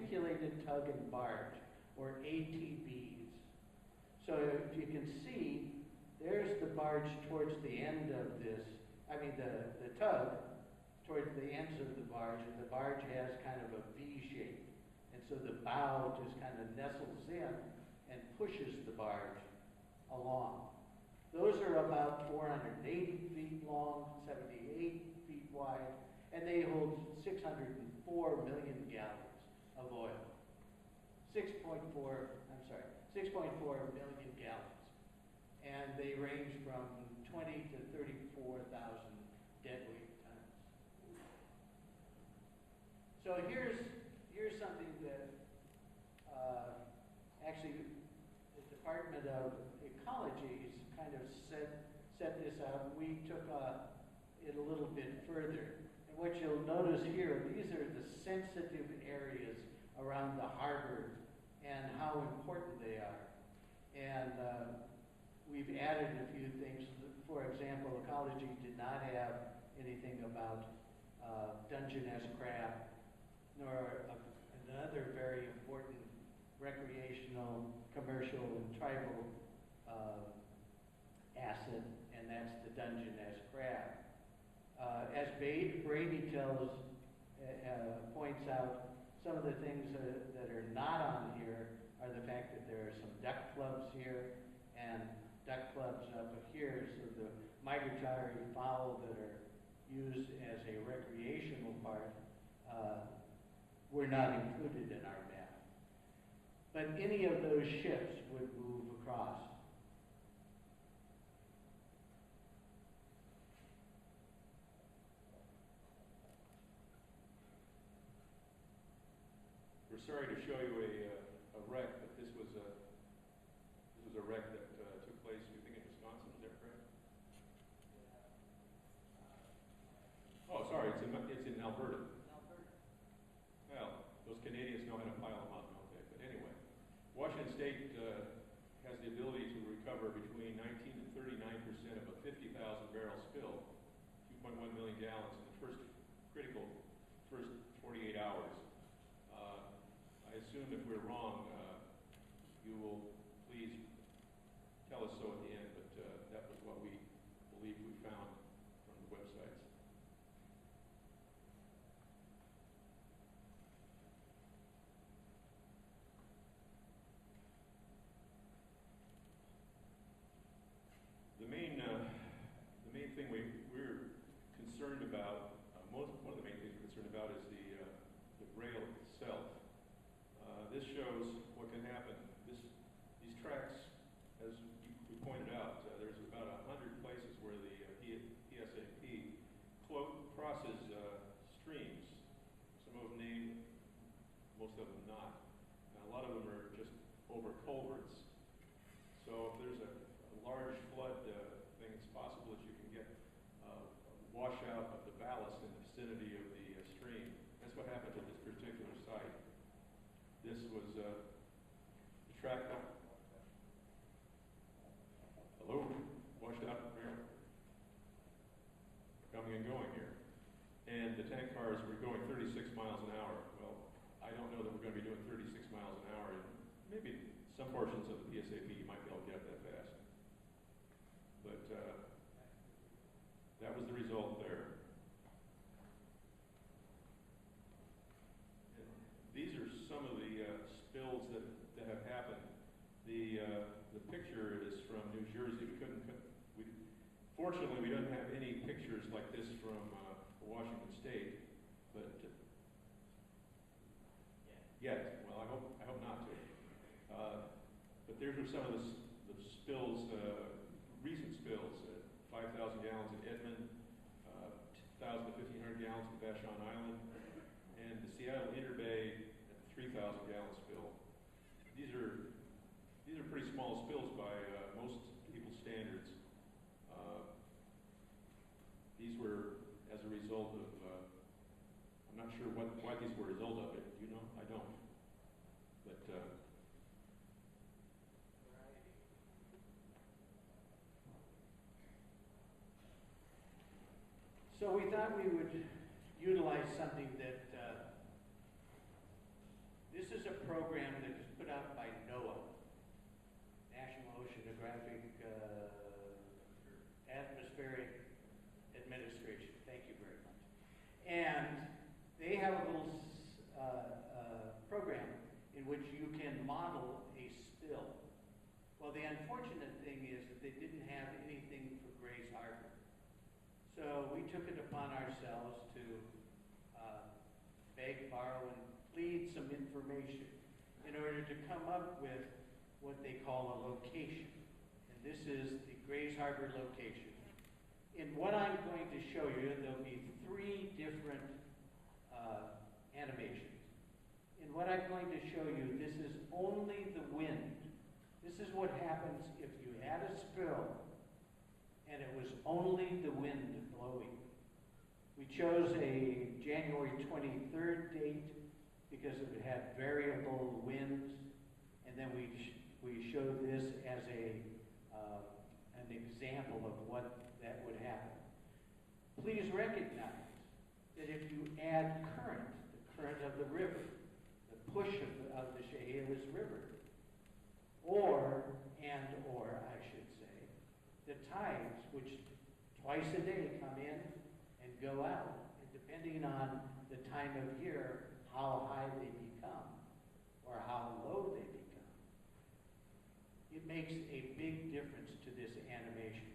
articulated tug and barge, or ATBs. So if you can see, there's the barge towards the end of this, the tug towards the ends of the barge, and the barge has kind of a V shape. And so the bow just kind of nestles in and pushes the barge along. Those are about 480 feet long, 78 feet wide, and they hold 604 million gallons of oil. 6.4 million gallons. And they range from 20 to 34,000 deadweight tons. So here's something that actually the Department of Ecology has kind of set this up. We took it a little bit further. And what you'll notice here, these are the sensitive areas around the harbor and how important they are. And we've added a few things. For example, ecology did not have anything about Dungeness crab, nor another very important recreational, commercial, and tribal asset, and that's the Dungeness crab. As Brady points out, some of the things that are not on here are the fact that there are some duck clubs here and duck clubs up here, so the migratory fowl that are used as a recreational part were not included in our map. But any of those ships would move across. We're sorry to show you a wreck, but this was a wreck that took place, we think, in Wisconsin. Is that correct? Oh, sorry, it's in Alberta. Well, those Canadians know how to pile them up, don't they? But anyway, Washington State has the ability to recover between 19 and 39% of a 50,000 barrel spill, 2.1 million gallons in the first 48 hours. I assume if we're wrong, you will please tell us so at the end, but that was what we believe we found from the websites. The main thing we're concerned about, one of the main things we're concerned about is the rail itself. This shows what can happen. These tracks, as we pointed out, there's about 100 places where the PSAP crosses streams. Some of them named, most of them not. And a lot of them are just over culverts. So if there's a large flood thing, it's possible that you can get a washout of the ballast in the vicinity of the stream. That's what happened at this particular site. This was the track. Hello? Washed out there. Coming and going here. And the tank cars were going 36 miles an hour. Well, I don't know that we're going to be doing 36 miles an hour. And maybe some portions of the PSAP you might be able to get that fast. But that was the result there. And these are some of the spills that have happened. The picture is from New Jersey. Fortunately, we don't have any pictures like this from Washington State, but yet. Well, I hope not to. But there are some of the spills, recent spills. 5,000 gallons in Edmond, 1,000 to 1,500 gallons in Vashon Island, and the Seattle Interbay at 3,000 gallon spill. These are pretty small spills by most people's standards. These were as a result of, I'm not sure why these were a result of it. Do you know? I don't. But so we thought we would utilize something that this program that is put out by NOAA, National Oceanographic Atmospheric Administration. Thank you very much. And they have a little program in which you can model a spill. Well, the unfortunate thing is that they didn't have anything for Grays Harbor. So we took it upon ourselves to beg, borrow, and plead some information in order to come up with what they call a location. And this is the Grays Harbor location. In what I'm going to show you, there'll be 3 different animations. In what I'm going to show you, this is only the wind. This is what happens if you had a spill and it was only the wind blowing. We chose a January 23rd date because it had variable winds, and then we showed this as an example of what that would happen. Please recognize that if you add current, the current of the river, the push of the Chehalis River, or I should say, the tides, which twice a day come in and go out, and depending on the time of year, how high they become or how low they become. It makes a big difference to this animation.